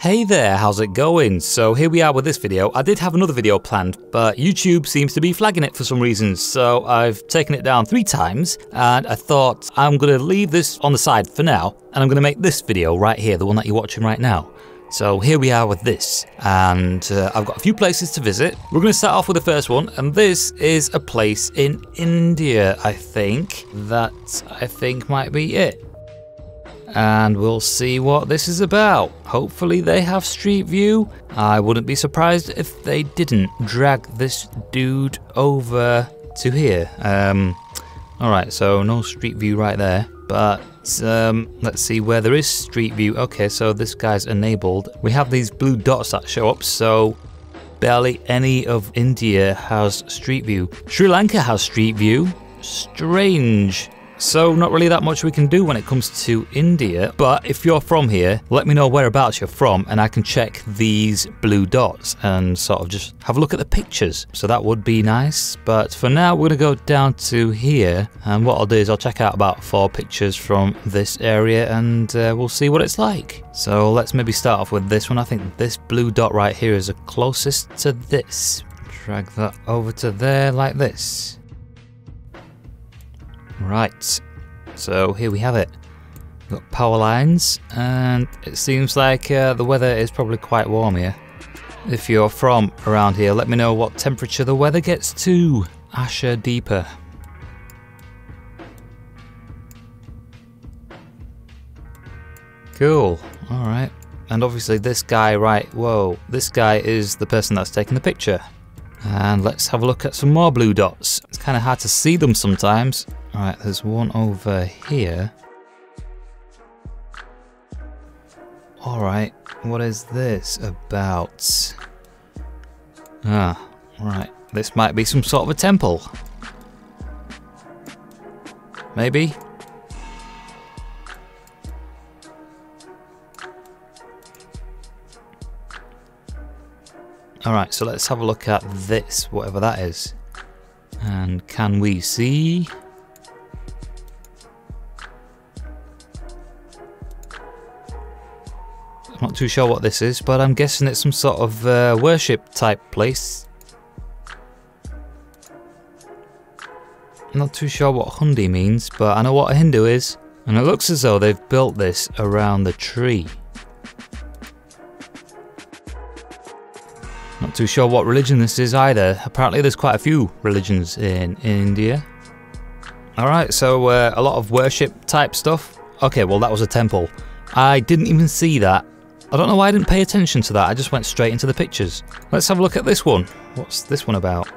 Hey there, how's it going? So here we are with this video. I did have another video planned, but YouTube seems to be flagging it for some reason, so I've taken it down 3 times, and I thought I'm gonna leave this on the side for now, and I'm gonna make this video right here, the one that you're watching right now. So here we are with this, and I've got a few places to visit. We're gonna start off with the first one, and this is a place in India, I think. That, I think, might be it. And we'll see what this is about. Hopefully they have street view. I wouldn't be surprised if they didn't drag this dude over to here. Alright, so no street view right there, but let's see where there is street view. Okay, so this guy's enabled. We have these blue dots that show up, so barely any of India has street view. Sri Lanka has street view. Strange. So not really that much we can do when it comes to India, but if you're from here, let me know whereabouts you're from and I can check these blue dots and sort of just have a look at the pictures. So that would be nice, but for now we're gonna go down to here, and what I'll do is I'll check out about 4 pictures from this area and we'll see what it's like. So let's maybe start off with this one. I think this blue dot right here is the closest to this. Drag that over to there like this. Right, so here we have it. We've got power lines, and it seems like the weather is probably quite warm here. If you're from around here, let me know what temperature the weather gets to. Asher Deeper. Cool, alright. And obviously this guy, right, whoa, this guy is the person that's taking the picture. And let's have a look at some more blue dots. It's kind of hard to see them sometimes. Alright, there's one over here. Alright, what is this about? Ah, right. This might be some sort of a temple. Maybe? Alright, so let's have a look at this, whatever that is. And can we see? I'm not too sure what this is, but I'm guessing it's some sort of worship type place. I'm not too sure what Hundi means, but I know what a Hindu is. And it looks as though they've built this around the tree. Not too sure what religion this is either. Apparently there's quite a few religions in India. Alright, so a lot of worship type stuff. Okay, well that was a temple. I didn't even see that. I don't know why I didn't pay attention to that, I just went straight into the pictures. Let's have a look at this one. What's this one about?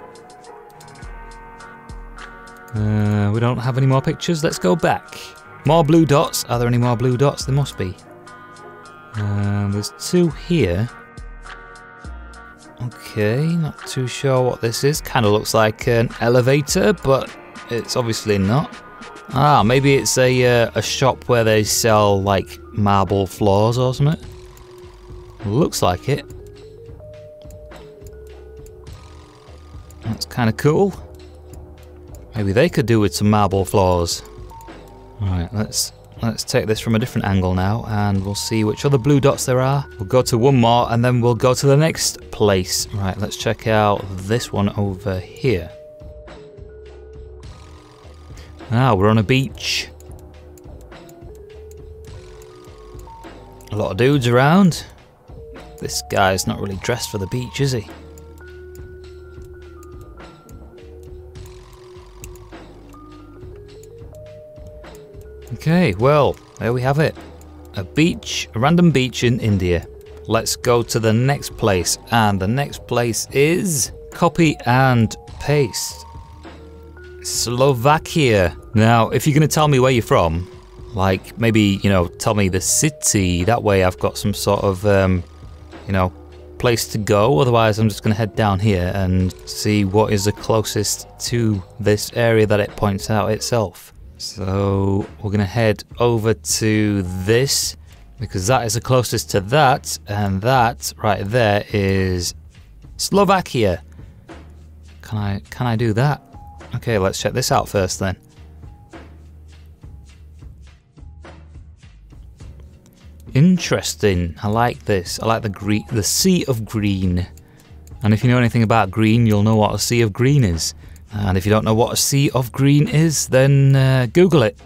We don't have any more pictures, let's go back. More blue dots, are there any more blue dots? There must be. There's 2 here. Okay, not too sure what this is. Kind of looks like an elevator, but it's obviously not. Ah, maybe it's a shop where they sell like marble floors or something. Looks like it. That's kind of cool. Maybe they could do with some marble floors. Alright, let's take this from a different angle now and we'll see which other blue dots there are. We'll go to one more and then we'll go to the next place. Right, let's check out this one over here. Ah, we're on a beach. A lot of dudes around. This guy's not really dressed for the beach, is he? Okay, well, there we have it. A beach, a random beach in India. Let's go to the next place, and the next place is copy and paste. Slovakia. Now, if you're going to tell me where you're from, like maybe, you know, tell me the city, that way I've got some sort of, you know, place to go. Otherwise, I'm just going to head down here and see what is the closest to this area that it points out itself. So we're going to head over to this because that is the closest to that, and that right there is Slovakia. Can I do that? Okay, let's check this out first then. Interesting. I like this. I like the sea of green. And if you know anything about green, you'll know what a sea of green is. And if you don't know what a sea of green is, then Google it.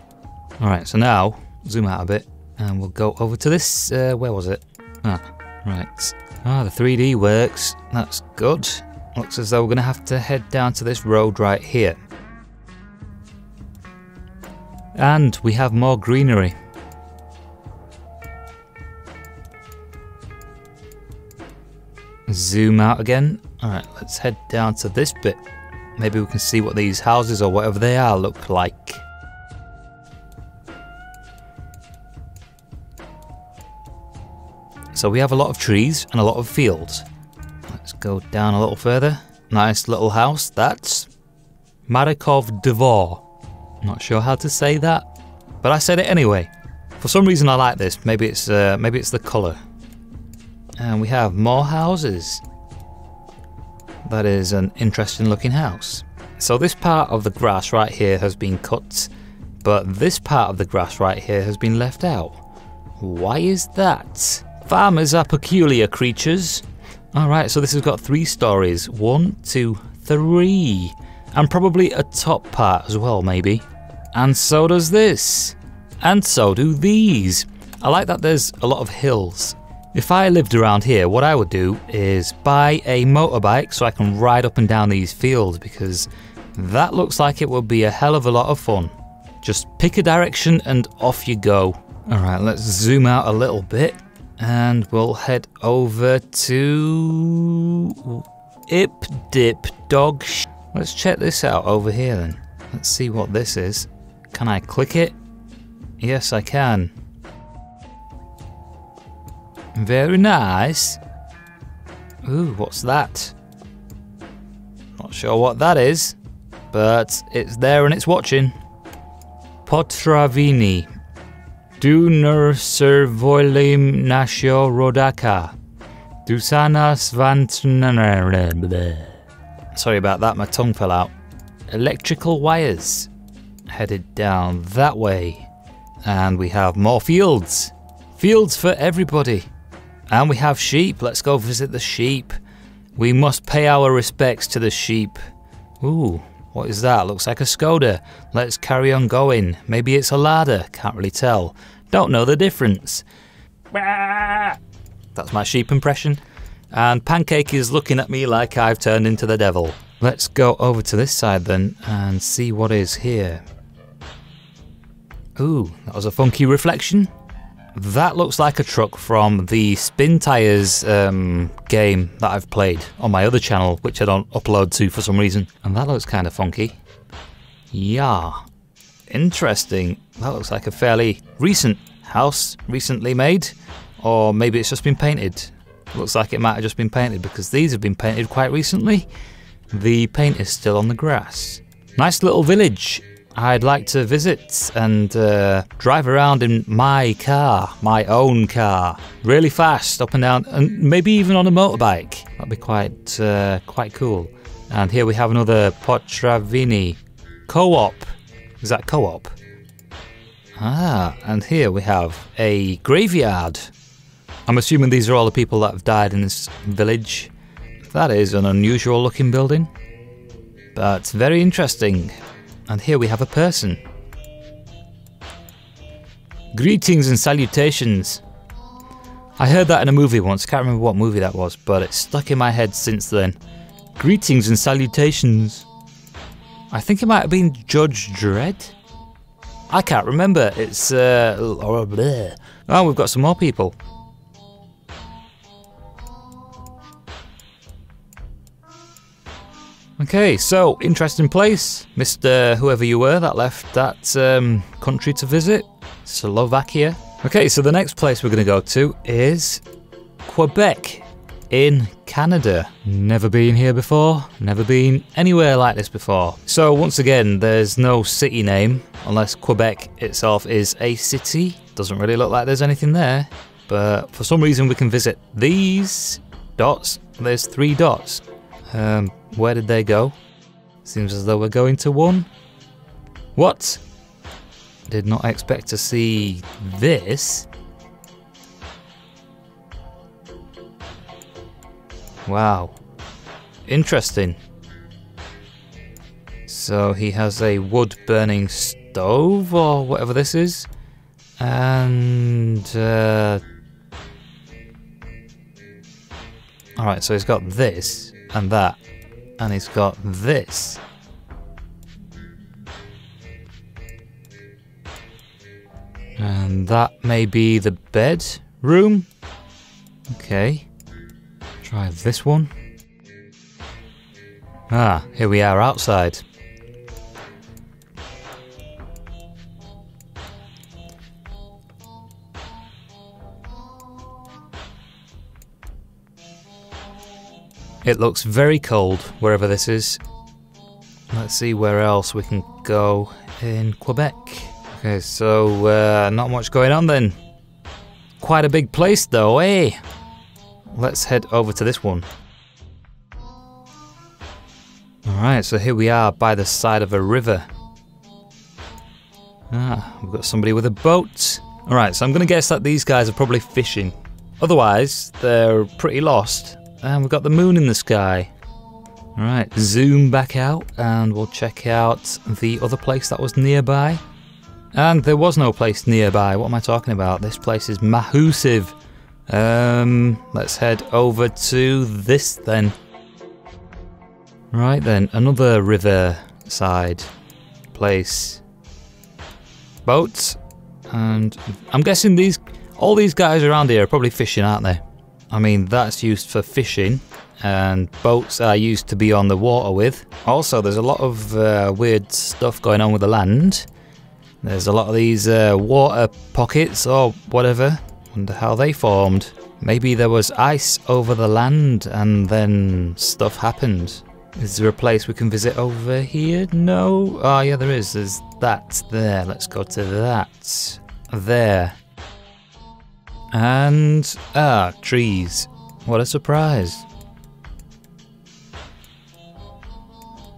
Alright, so now, zoom out a bit, and we'll go over to this, where was it? Ah, right. Ah, the 3D works. That's good. Looks as though we're going to have to head down to this road right here. And we have more greenery. Zoom out again. Alright, let's head down to this bit. Maybe we can see what these houses or whatever they are look like. So we have a lot of trees and a lot of fields. Let's go down a little further. Nice little house. That's Marikov Dvor. Not sure how to say that, but I said it anyway. For some reason I like this. Maybe it's the colour. And we have more houses. That is an interesting looking house. So this part of the grass right here has been cut, but this part of the grass right here has been left out. Why is that? Farmers are peculiar creatures. Alright, so this has got 3 stories. 1, 2, 3. And probably a top part as well, maybe. And so does this. And so do these. I like that there's a lot of hills. If I lived around here, what I would do is buy a motorbike so I can ride up and down these fields, because that looks like it would be a hell of a lot of fun. Just pick a direction and off you go. Alright, let's zoom out a little bit and we'll head over to Ip Dip Dog. Let's check this out over here then. Let's see what this is. Can I click it? Yes, I can. Very nice. Ooh, what's that? Not sure what that is, but it's there and it's watching. Potravini. Duner servolim nasio rodaka. Dusana svantnana. Sorry about that, my tongue fell out. Electrical wires. Headed down that way. And we have more fields. Fields for everybody. And we have sheep. Let's go visit the sheep. We must pay our respects to the sheep. Ooh, what is that? Looks like a Skoda. Let's carry on going. Maybe it's a ladder. Can't really tell. Don't know the difference. That's my sheep impression. And Pancake is looking at me like I've turned into the devil. Let's go over to this side then and see what is here. Ooh, that was a funky reflection. That looks like a truck from the Spin Tires game that I've played on my other channel, which I don't upload to for some reason. And that looks kind of funky. Yeah, interesting. That looks like a fairly recent house, recently made. Or maybe it's just been painted. Looks like it might have just been painted because these have been painted quite recently. The paint is still on the grass. Nice little village. I'd like to visit and drive around in my car, my own car, really fast up and down, and maybe even on a motorbike. That'd be quite cool. And here we have another Potravini co-op. Is that co-op? Ah, and here we have a graveyard. I'm assuming these are all the people that have died in this village. That is an unusual looking building, but very interesting. And here we have a person. Greetings and salutations. I heard that in a movie once. Can't remember what movie that was, but it's stuck in my head since then. Greetings and salutations. I think it might have been Judge Dredd. I can't remember. It's oh, we've got some more people. Okay, so interesting place, Mr. Whoever you were that left that country to visit, Slovakia. Okay, so the next place we're going to go to is Quebec in Canada. Never been here before, never been anywhere like this before. So once again, there's no city name, unless Quebec itself is a city. Doesn't really look like there's anything there, but for some reason we can visit these dots. There's 3 dots. Where did they go? Seems as though we're going to one. What? Did not expect to see this. Wow. Interesting. So he has a wood burning stove or whatever this is. And alright, so he's got this and that. And he's got this. And that may be the bedroom. Okay. Try this one. Ah, here we are outside. It looks very cold wherever this is. Let's see where else we can go in Quebec. Okay, so not much going on then. Quite a big place though, eh? Let's head over to this one. Alright, so here we are by the side of a river. Ah, we've got somebody with a boat. Alright, so I'm going to guess that these guys are probably fishing. Otherwise, they're pretty lost. And we've got the moon in the sky. Alright, zoom back out and we'll check out the other place that was nearby. And there was no place nearby. What am I talking about? This place is massive. Let's head over to this then. Right then, another riverside place. Boats. And I'm guessing all these guys around here are probably fishing, aren't they? I mean, that's used for fishing, and boats are used to be on the water with. Also, there's a lot of weird stuff going on with the land. There's a lot of these water pockets or whatever. Wonder how they formed. Maybe there was ice over the land and then stuff happened. Is there a place we can visit over here? No? Oh yeah, there is. There's that there. Let's go to that. There. And, trees. What a surprise.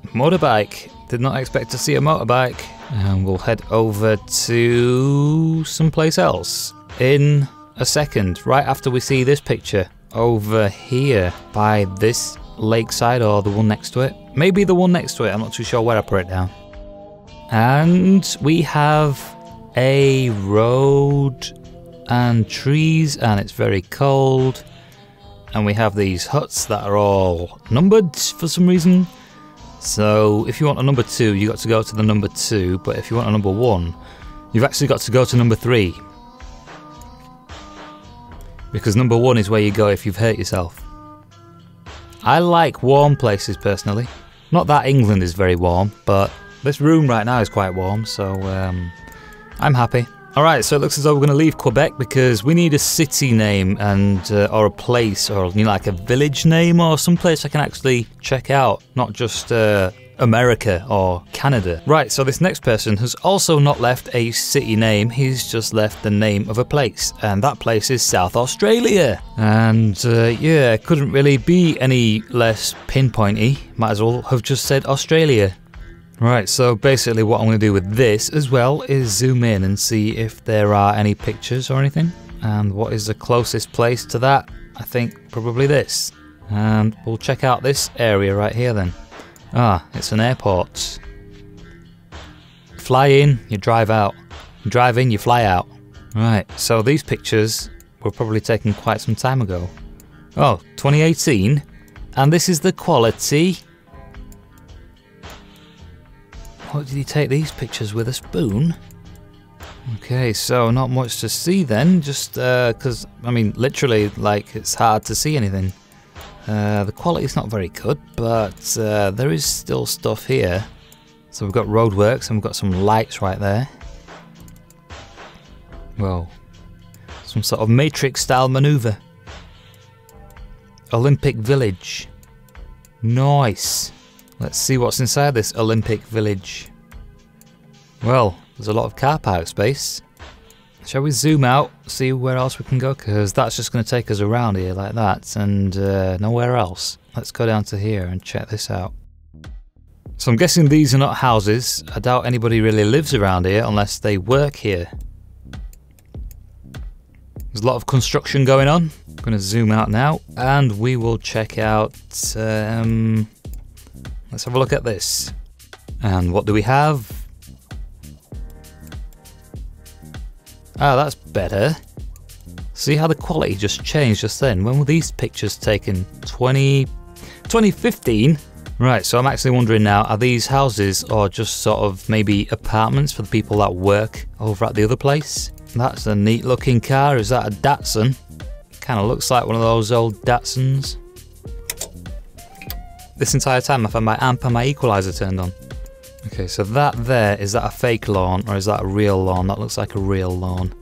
Motorbike. Did not expect to see a motorbike. And we'll head over to someplace else in a second, right after we see this picture over here by this lakeside or the one next to it. Maybe the one next to it, I'm not too sure where I put it down. And we have a road and trees, and it's very cold, and we have these huts that are all numbered for some reason. So if you want a number 2, you got to go to the number 2, but if you want a number 1, you've actually got to go to number 3, because number 1 is where you go if you've hurt yourself. I like warm places personally. Not that England is very warm, but this room right now is quite warm, so I'm happy. Alright, so it looks as though we're going to leave Quebec because we need a city name and or a place, or like a village name or some place I can actually check out, not just America or Canada. Right, so this next person has also not left a city name, he's just left the name of a place, and that place is South Australia. And yeah, couldn't really be any less pinpointy, might as well have just said Australia. Right, so basically what I'm going to do with this as well is zoom in and see if there are any pictures or anything. And what is the closest place to that? I think probably this. And we'll check out this area right here then. Ah, it's an airport. Fly in, you drive out. You drive in, you fly out. Right, so these pictures were probably taken quite some time ago. Oh, 2018? And this is the quality. What, did he take these pictures with a spoon? Okay, so not much to see then, just because, I mean, literally, like, it's hard to see anything. The quality's not very good, but there is still stuff here. So we've got roadworks and we've got some lights right there. Whoa. Some sort of Matrix-style maneuver. Olympic Village. Nice. Let's see what's inside this Olympic Village. Well, there's a lot of car park space. Shall we zoom out, see where else we can go? Because that's just going to take us around here like that and nowhere else. Let's go down to here and check this out. So I'm guessing these are not houses. I doubt anybody really lives around here unless they work here. There's a lot of construction going on. I'm going to zoom out now and we will check out... let's have a look at this. And what do we have? Ah, that's better. See how the quality just changed just then? When were these pictures taken? 2015? Right, so I'm actually wondering now, are these houses or just sort of maybe apartments for the people that work over at the other place? That's a neat looking car. Is that a Datsun? Kind of looks like one of those old Datsuns. This entire time I've had my amp and my equalizer turned on. Okay, so that there, is that a fake lawn or is that a real lawn? That looks like a real lawn.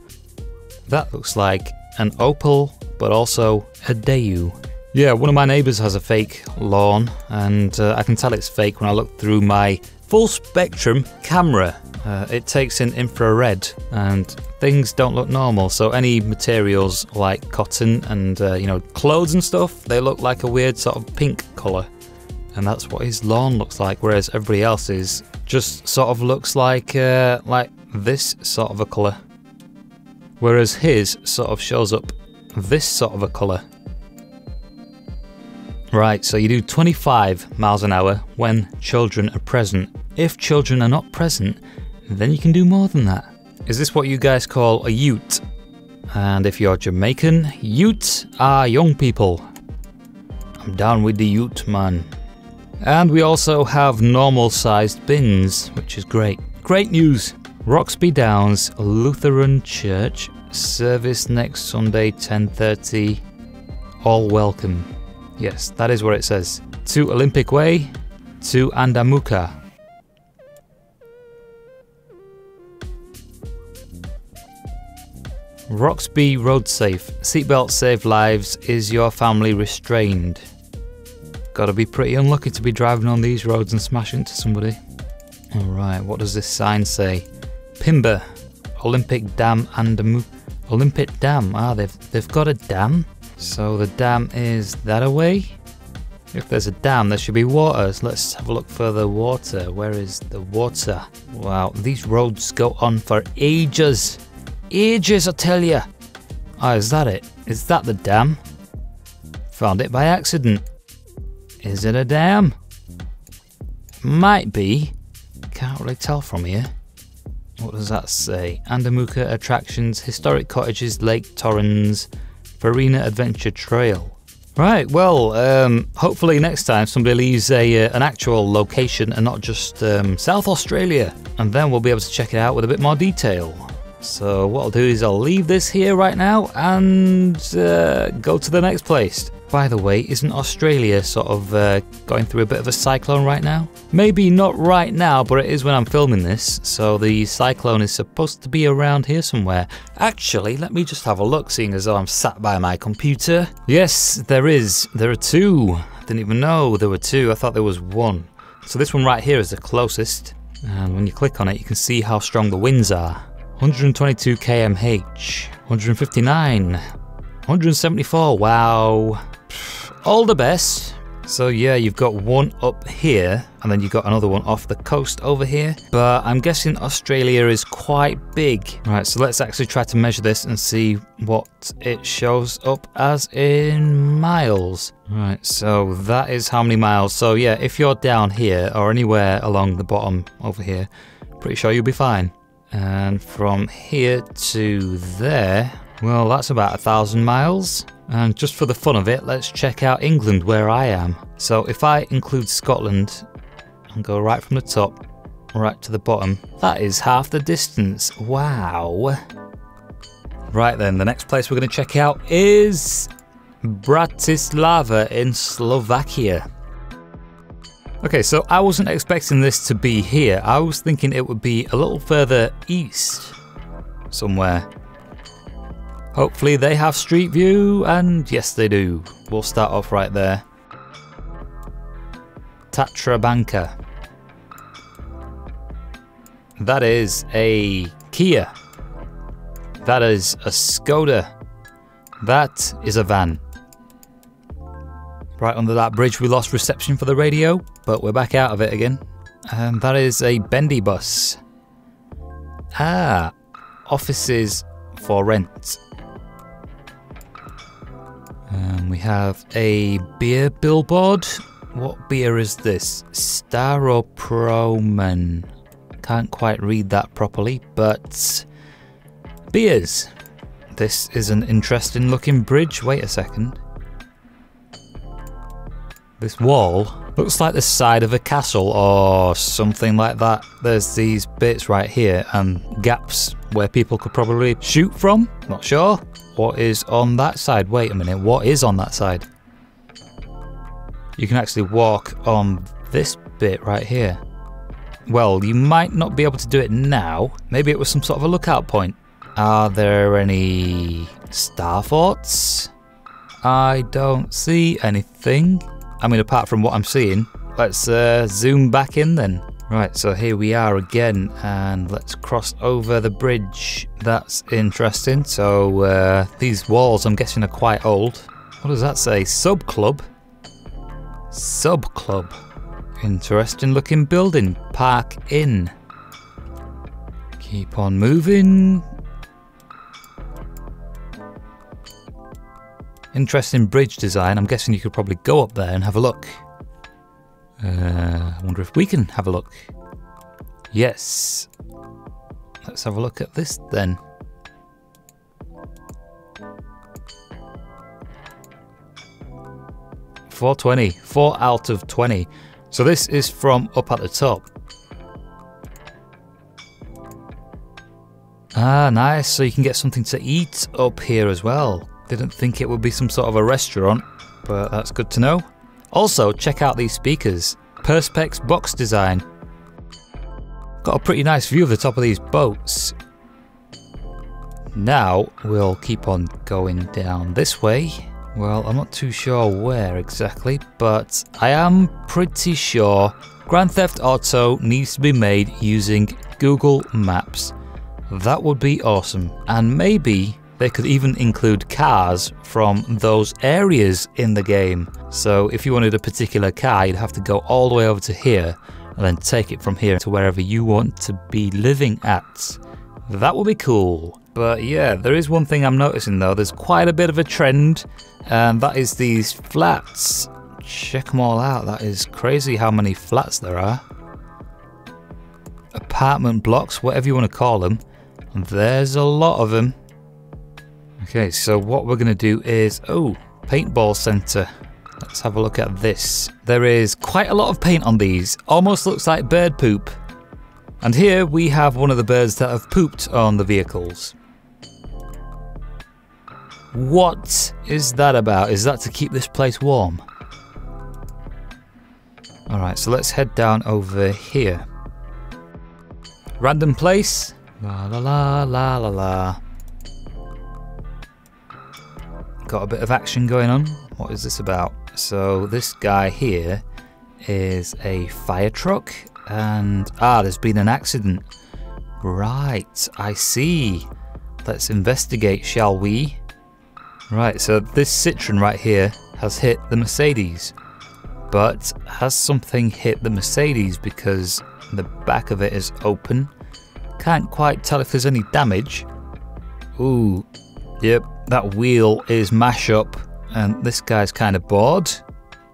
That looks like an Opal, but also a Daewoo. Yeah, one of my neighbours has a fake lawn, and I can tell it's fake when I look through my full spectrum camera. It takes in infrared, and things don't look normal. So any materials like cotton and you know, clothes and stuff, they look like a weird sort of pink colour. And that's what his lawn looks like, whereas everybody else's just sort of looks like this sort of a colour. Whereas his sort of shows up this sort of a colour. Right, so you do 25 miles an hour when children are present. If children are not present, then you can do more than that. Is this what you guys call a ute? And if you're Jamaican, utes are young people. I'm down with the ute, man. And we also have normal sized bins, which is great. Great news! Roxby Downs Lutheran Church, service next Sunday 10:30. All welcome. Yes, that is what it says. To Olympic Way, to Andamuka. Roxby Road Safe. Seatbelt save lives. Is your family restrained? Gotta be pretty unlucky to be driving on these roads and smash into somebody. Alright, what does this sign say? Pimba, Olympic Dam, Olympic Dam. Ah, they've got a dam. So the dam is that away. If there's a dam, there should be water. So let's have a look for the water. Where is the water? Wow, these roads go on for ages. Ages, I tell ya. Oh, is that it? Is that the dam? Found it by accident. Is it a dam? Might be. Can't really tell from here. What does that say? Andamuka attractions, historic cottages, Lake Torrens, Farina Adventure Trail. Right, well, hopefully next time somebody leaves an actual location and not just South Australia. And then we'll be able to check it out with a bit more detail. So what I'll do is I'll leave this here right now and go to the next place. By the way, isn't Australia sort of going through a bit of a cyclone right now? Maybe not right now, but it is when I'm filming this. So the cyclone is supposed to be around here somewhere. Actually, let me just have a look, seeing as though I'm sat by my computer. Yes, there is. There are two. I didn't even know there were two. I thought there was one. So this one right here is the closest. And when you click on it, you can see how strong the winds are. 122 km/h, 159, 174, wow. All the best. So yeah, you've got one up here, and then you've got another one off the coast over here. But I'm guessing Australia is quite big. Right, so let's actually try to measure this and see what it shows up as in miles. Right, so that is how many miles. So yeah, if you're down here or anywhere along the bottom over here, pretty sure you'll be fine. And from here to there, well, that's about 1,000 miles. And just for the fun of it, let's check out England, where I am. So if I include Scotland and go right from the top right to the bottom, that is half the distance. Wow. Right then, the next place we're going to check out is Bratislava in Slovakia. Okay, so I wasn't expecting this to be here. I was thinking it would be a little further east somewhere. Hopefully they have street view, and yes they do. We'll start off right there. Tatrabanka. That is a Kia. That is a Skoda. That is a van. Right under that bridge we lost reception for the radio, but we're back out of it again. And that is a bendy bus. Ah, offices for rent. We have a beer billboard. What beer is this? Staroproman. Can't quite read that properly, but beers. This is an interesting looking bridge. Wait a second. This wall looks like the side of a castle or something like that. There's these bits right here and gaps where people could probably shoot from. Not sure. What is on that side? Wait a minute. What is on that side? You can actually walk on this bit right here. Well, you might not be able to do it now. Maybe it was some sort of a lookout point. Are there any star forts? I don't see anything. I mean, apart from what I'm seeing. Let's zoom back in then. Right, so here we are again, and let's cross over the bridge. That's interesting. So these walls, I'm guessing, are quite old. What does that say? Sub Club? Sub Club. Interesting looking building. Park Inn. Keep on moving. Interesting bridge design. I'm guessing you could probably go up there and have a look. I wonder if we can have a look. Yes. Let's have a look at this then. $4.20. 4 out of 20. So this is from up at the top. Ah, nice. So you can get something to eat up here as well. Didn't think it would be some sort of a restaurant, but that's good to know. Also, check out these speakers. Perspex box design. Got a pretty nice view of the top of these boats. Now, we'll keep on going down this way. Well, I'm not too sure where exactly, but I am pretty sure Grand Theft Auto needs to be made using Google Maps. That would be awesome. And maybe they could even include cars from those areas in the game. So if you wanted a particular car, you'd have to go all the way over to here and then take it from here to wherever you want to be living at. That would be cool. But yeah, there is one thing I'm noticing though. There's quite a bit of a trend, and that is these flats. Check them all out. That is crazy how many flats there are. Apartment blocks, whatever you want to call them. And there's a lot of them. Okay, so what we're going to do is, paintball center. Let's have a look at this. There is quite a lot of paint on these. Almost looks like bird poop. And here we have one of the birds that have pooped on the vehicles. What is that about? Is that to keep this place warm? Alright, so let's head down over here. Random place. La la la la la la. Got a bit of action going on. What is this about? So this guy here is a fire truck, and there's been an accident. Right, I see. Let's investigate, shall we? Right, so this Citroen right here has hit the Mercedes. But has something hit the Mercedes, because the back of it is open? Can't quite tell if there's any damage. Ooh, yep, that wheel is mash up, and this guy's kind of bored.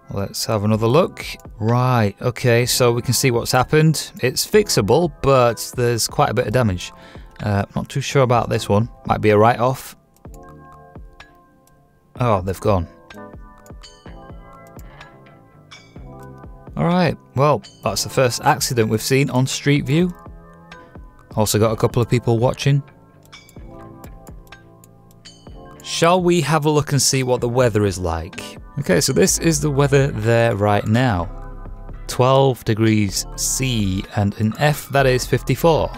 Let's have another look. Right, okay, so we can see what's happened. It's fixable, but there's quite a bit of damage. Not too sure about this one. Might be a write-off. Oh, they've gone. Alright, well, that's the first accident we've seen on Street View. Also got a couple of people watching. Shall we have a look and see what the weather is like? Okay, so this is the weather there right now. 12 degrees C, and in F that is 54.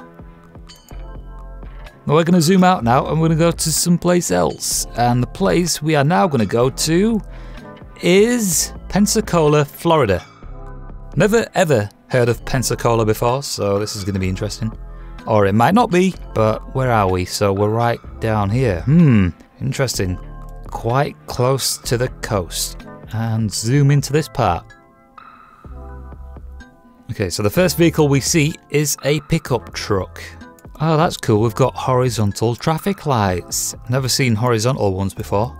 Well, we're going to zoom out now and we're going to go to someplace else. And the place we are now going to go to is Pensacola, Florida. Never ever heard of Pensacola before, so this is going to be interesting. Or it might not be, but where are we? So we're right down here. Interesting. Quite close to the coast. And zoom into this part. Okay, so the first vehicle we see is a pickup truck. Oh, that's cool. We've got horizontal traffic lights. Never seen horizontal ones before.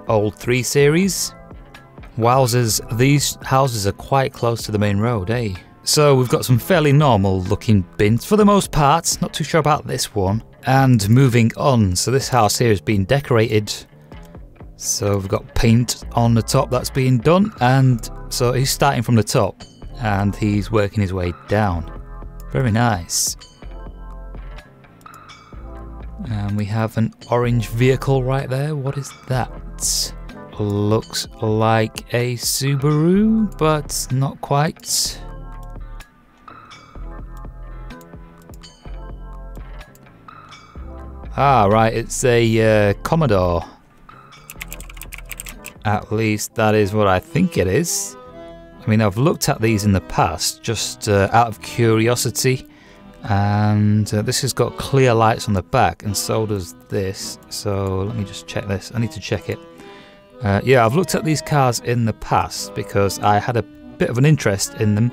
old 3 Series. Wowzers, these houses are quite close to the main road, eh? So we've got some fairly normal looking bins for the most part, not too sure about this one. And moving on, so this house here has been decorated. So we've got paint on the top that's being done, and so he's starting from the top and he's working his way down. Very nice. And we have an orange vehicle right there. What is that? Looks like a Subaru, but not quite. Ah, right, it's a Commodore. At least that is what I think it is. I mean, I've looked at these in the past, just out of curiosity. And this has got clear lights on the back, and so does this. So let me just check this. I need to check it. Yeah, I've looked at these cars in the past because I had a bit of an interest in them.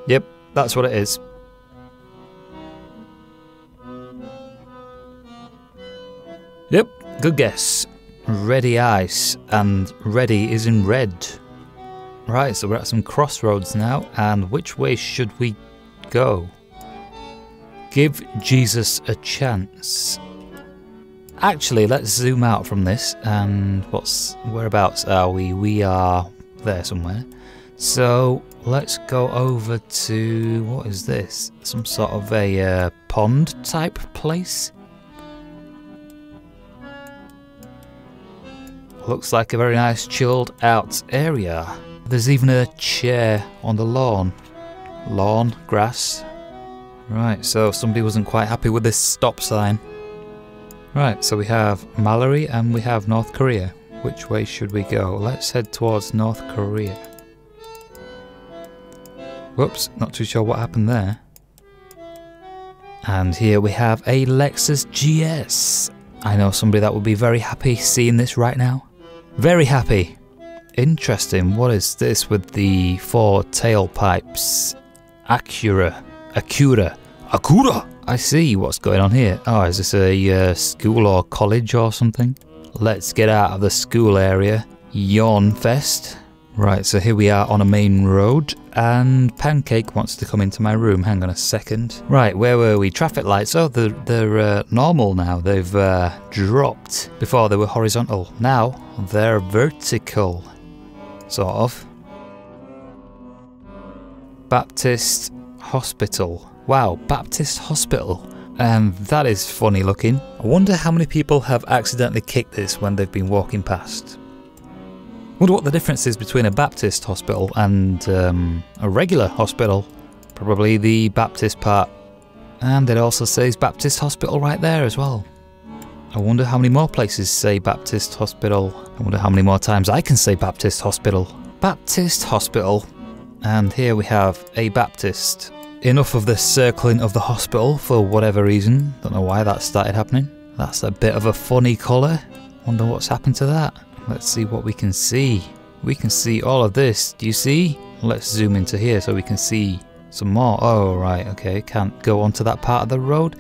Yep, that's what it is. Yep, good guess. Ready ice, and ready is in red. Right, so we're at some crossroads now, and which way should we go? Give Jesus a chance. Actually, let's zoom out from this, and whereabouts are we? We are there somewhere. So let's go over to, what is this? Some sort of a pond type place? Looks like a very nice chilled out area. There's even a chair on the lawn. Lawn, grass. Right, so somebody wasn't quite happy with this stop sign. Right, so we have Mallory and we have North Korea. Which way should we go? Let's head towards North Korea. Whoops, not too sure what happened there. And here we have a Lexus GS. I know somebody that would be very happy seeing this right now. Very happy. Interesting. What is this with the 4 tailpipes? Acura. I see what's going on here. Oh, is this a school or college or something? Let's get out of the school area. Yawn fest. Right, so here we are on a main road, and Pancake wants to come into my room. Hang on a second. Right, where were we? Traffic lights. Oh, they're normal now. They've dropped. Before they were horizontal. Now they're vertical. Sort of. Baptist Hospital. Wow, Baptist Hospital. That is funny looking. I wonder how many people have accidentally kicked this when they've been walking past. Wonder what the difference is between a Baptist hospital and a regular hospital. Probably the Baptist part. And it also says Baptist Hospital right there as well. I wonder how many more places say Baptist Hospital. I wonder how many more times I can say Baptist Hospital. Baptist Hospital. And here we have a Baptist. Enough of the circling of the hospital for whatever reason. Don't know why that started happening. That's a bit of a funny colour. Wonder what's happened to that. Let's see what we can see. We can see all of this. Do you see? Let's zoom into here so we can see some more. Oh, right, okay. Can't go onto that part of the road.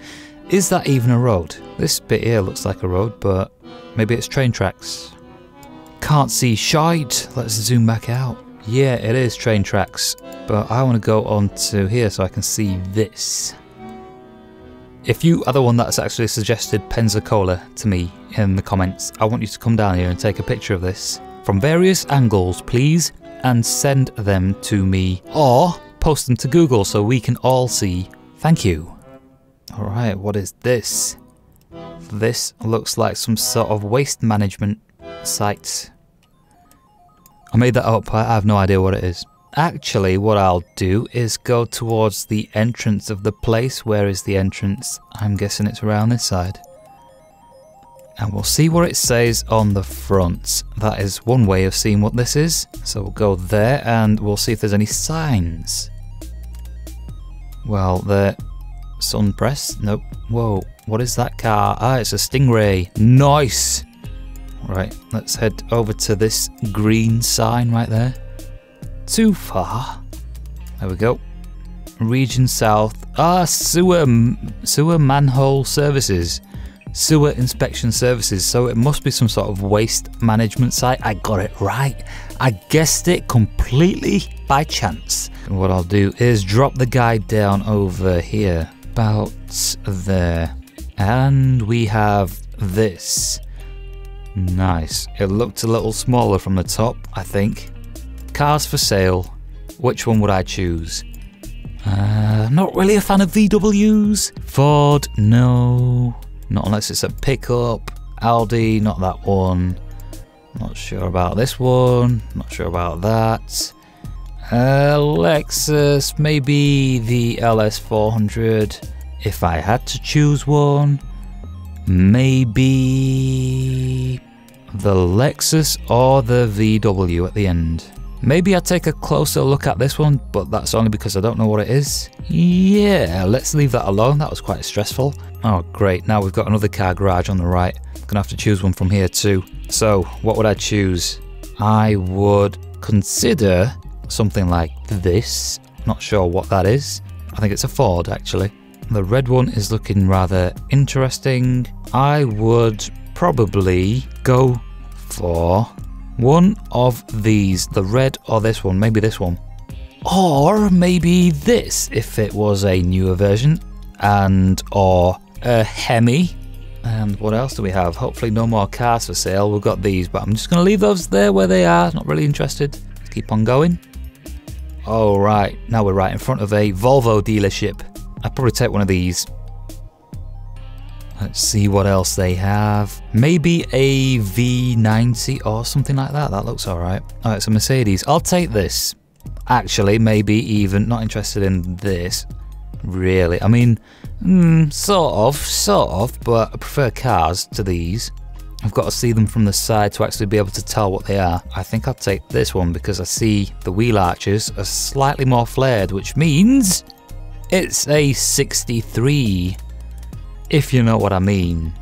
Is that even a road? This bit here looks like a road, but maybe it's train tracks. Can't see shite. Let's zoom back out. Yeah, it is train tracks, but I want to go onto here so I can see this. If you are the one that's actually suggested Pensacola to me in the comments, I want you to come down here and take a picture of this from various angles, please, and send them to me, or post them to Google so we can all see. Thank you. Alright, what is this? This looks like some sort of waste management site. I made that up, I have no idea what it is. Actually, what I'll do is go towards the entrance of the place. Where is the entrance? I'm guessing it's around this side. And we'll see what it says on the front. That is one way of seeing what this is. So we'll go there and we'll see if there's any signs. Well, the sun press. Nope. Whoa, what is that car? Ah, it's a Stingray. Nice! Right, let's head over to this green sign right there. Too far. There we go. Region South. Ah, sewer manhole services. sewer inspection services, so it must be some sort of waste management site. I got it right. I guessed it completely by chance. And what I'll do is drop the guy down over here, about there. And we have this. Nice. It looked a little smaller from the top, I think. Cars for sale. Which one would I choose? Not really a fan of VWs. Ford, no. Not unless it's a pickup. Audi, not that one. Not sure about this one. Not sure about that. Lexus, maybe the LS400. If I had to choose one, maybe the Lexus or the VW at the end. Maybe I'd take a closer look at this one, but that's only because I don't know what it is. Yeah, let's leave that alone. That was quite stressful. Oh, great. Now we've got another car garage on the right. Gonna have to choose one from here too. So, what would I choose? I would consider something like this. Not sure what that is. I think it's a Ford, actually. The red one is looking rather interesting. I would probably go for one of these, the red or this one, maybe this one. Or maybe this, if it was a newer version, and or a Hemi. And what else do we have? Hopefully no more cars for sale. We've got these, but I'm just going to leave those there where they are. Not really interested. Let's keep on going. All right, now we're right in front of a Volvo dealership. I'd probably take one of these. Let's see what else they have. Maybe a V90 or something like that. That looks alright. Oh, it's a Mercedes. I'll take this. Actually, maybe even not interested in this. Really. I mean, sort of, but I prefer cars to these. I've got to see them from the side to actually be able to tell what they are. I think I'll take this one because I see the wheel arches are slightly more flared, which means it's a 63. If you know what I mean.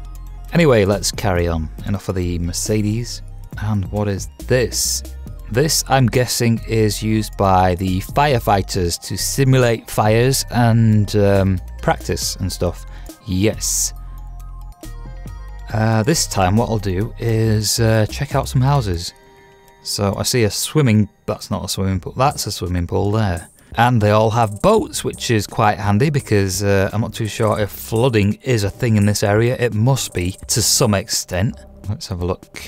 Anyway, let's carry on. Enough of the Mercedes. And what is this? This, I'm guessing, is used by the firefighters to simulate fires and practice and stuff. Yes. This time what I'll do is check out some houses. So I see a swimming... That's not a swimming pool. That's a swimming pool there. And they all have boats, which is quite handy because I'm not too sure if flooding is a thing in this area. It must be to some extent. Let's have a look.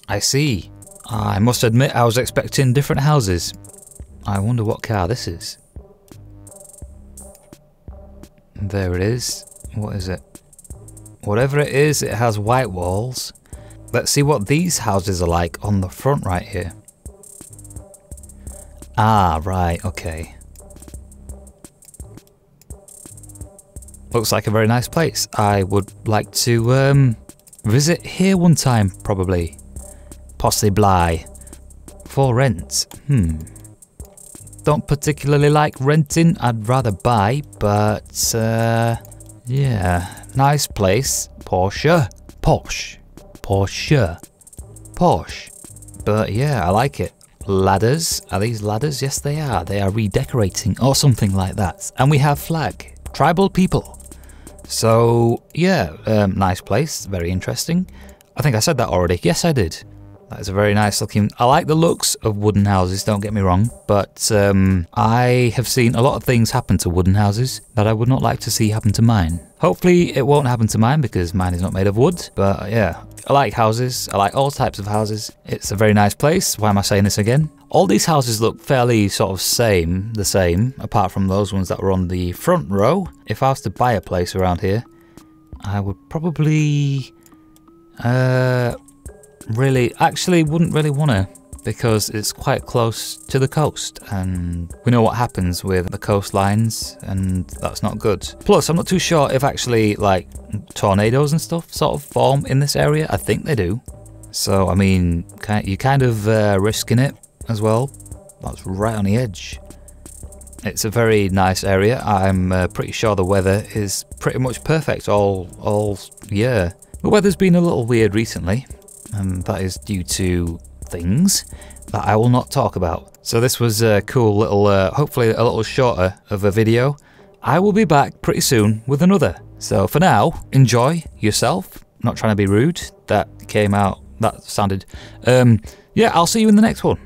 I see. I must admit I was expecting different houses. I wonder what car this is. There it is. What is it? Whatever it is, it has white walls. Let's see what these houses are like on the front right here. Ah, right, okay. Looks like a very nice place. I would like to visit here one time, probably. Possibly. For rent. Don't particularly like renting, I'd rather buy, but yeah. Nice place. Porsche. Porsche. But yeah, I like it. Ladders. Are these ladders? Yes, they are. They are redecorating or something like that. And we have flag. Tribal people. So, yeah, nice place. Very interesting. I think I said that already. Yes, I did. That is a very nice looking... I like the looks of wooden houses, don't get me wrong. But I have seen a lot of things happen to wooden houses that I would not like to see happen to mine. Hopefully it won't happen to mine because mine is not made of wood. But yeah, I like houses. I like all types of houses. It's a very nice place. Why am I saying this again? All these houses look fairly sort of the same, apart from those ones that were on the front row. If I was to buy a place around here, I would probably... wouldn't really want to, because it's quite close to the coast and we know what happens with the coastlines and that's not good. Plus, I'm not too sure if actually like tornadoes and stuff sort of form in this area. I think they do. So, I mean, you're kind of risking it as well. That's right on the edge. It's a very nice area. I'm pretty sure the weather is pretty much perfect all year. The weather's been a little weird recently, and that is due to things that I will not talk about. So this was a cool little, hopefully a little shorter of a video. I will be back pretty soon with another. So for now, enjoy yourself. Not trying to be rude. That sounded. Yeah, I'll see you in the next one.